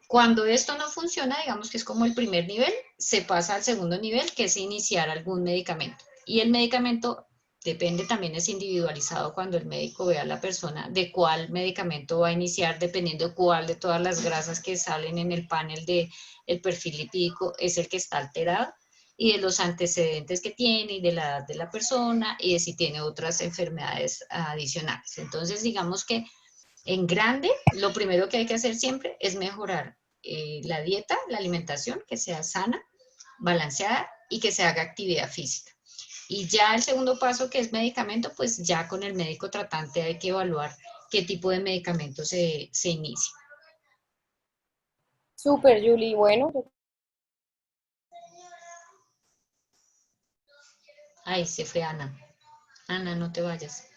Cuando esto no funciona, digamos que es como el primer nivel, se pasa al segundo nivel, que es iniciar algún medicamento. Y el medicamento depende, también es individualizado cuando el médico ve a la persona de cuál medicamento va a iniciar, dependiendo de cuál de todas las grasas que salen en el panel de el perfil lipídico es el que está alterado y de los antecedentes que tiene y de la edad de la persona y de si tiene otras enfermedades adicionales. Entonces, digamos que en grande, lo primero que hay que hacer siempre es mejorar la dieta, la alimentación, que sea sana, balanceada y que se haga actividad física. Y ya el segundo paso, que es medicamento, pues ya con el médico tratante hay que evaluar qué tipo de medicamento se inicia. Súper, Julie. Bueno, Ay, se fue Ana. Ana, no te vayas.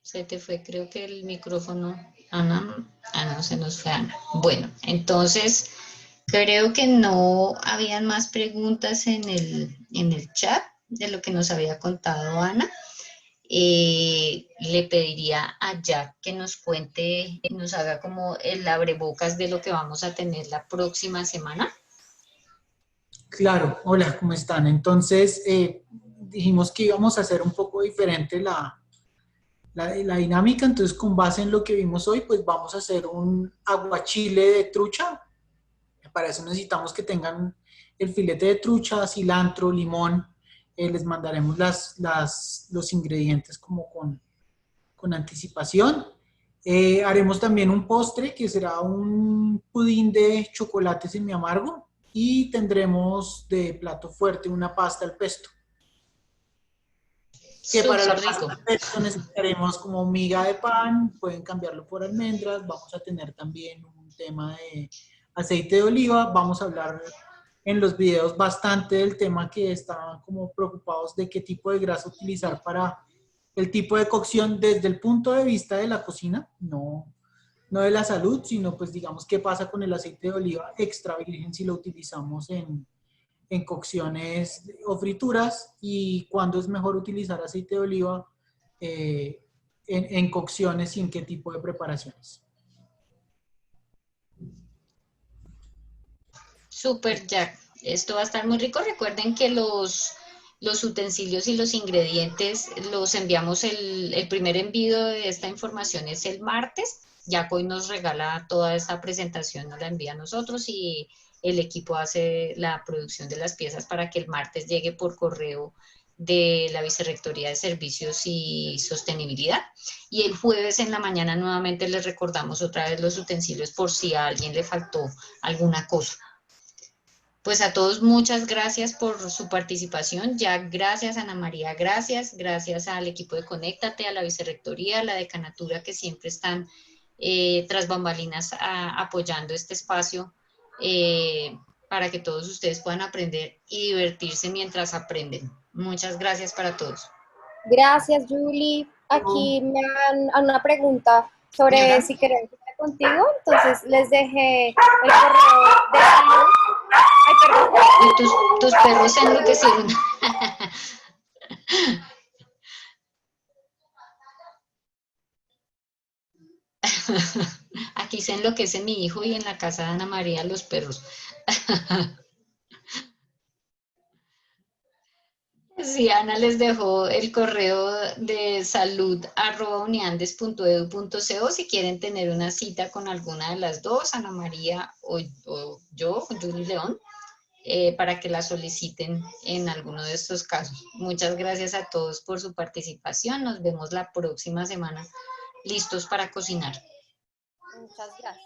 Se te fue, creo que el micrófono. Ana, no, se nos fue Ana. Bueno, entonces creo que no habían más preguntas en el chat de lo que nos había contado Ana. Le pediría a Jack que nos cuente, nos haga como el abrebocas de lo que vamos a tener la próxima semana. Claro, hola, ¿cómo están? Entonces, dijimos que íbamos a hacer un poco diferente la dinámica, entonces con base en lo que vimos hoy, pues vamos a hacer un aguachile de trucha. Para eso necesitamos que tengan el filete de trucha, cilantro, limón. Les mandaremos los ingredientes como con anticipación. Haremos también un postre que será un pudín de chocolate semi amargo y tendremos de plato fuerte una pasta al pesto. Que para la Súper rico. pasta al pesto necesitaremos como miga de pan, pueden cambiarlo por almendras, vamos a tener también un tema de aceite de oliva, vamos a hablar en los videos bastante del tema que estaban como preocupados de qué tipo de grasa utilizar para el tipo de cocción desde el punto de vista de la cocina, no de la salud, sino pues digamos qué pasa con el aceite de oliva extra virgen si lo utilizamos en cocciones o frituras y cuándo es mejor utilizar aceite de oliva en cocciones y en qué tipo de preparaciones. Súper, Jack. Esto va a estar muy rico. Recuerden que los utensilios y los ingredientes los enviamos, el primer envío de esta información es el martes. Jack hoy nos regala toda esta presentación, nos la envía a nosotros y el equipo hace la producción de las piezas para que el martes llegue por correo de la Vicerrectoría de Servicios y Sostenibilidad. Y el jueves en la mañana nuevamente les recordamos otra vez los utensilios por si a alguien le faltó alguna cosa. Pues a todos muchas gracias por su participación. Ya gracias Ana María, gracias al equipo de Conéctate, a la Vicerrectoría, a la Decanatura que siempre están tras bambalinas apoyando este espacio para que todos ustedes puedan aprender y divertirse mientras aprenden. Muchas gracias para todos. Gracias, Julie. Aquí me han una pregunta sobre Señora. si queremos estar contigo. Entonces les dejé el correo de salud. Ay, perdón. Y tus perros se enloquecieron. Aquí se enloquece mi hijo y en la casa de Ana María los perros. Sí, Ana les dejó el correo de salud@uniandes.edu.co si quieren tener una cita con alguna de las dos, Ana María o yo, Julie León, para que la soliciten en alguno de estos casos. Muchas gracias a todos por su participación. Nos vemos la próxima semana listos para cocinar. Muchas gracias.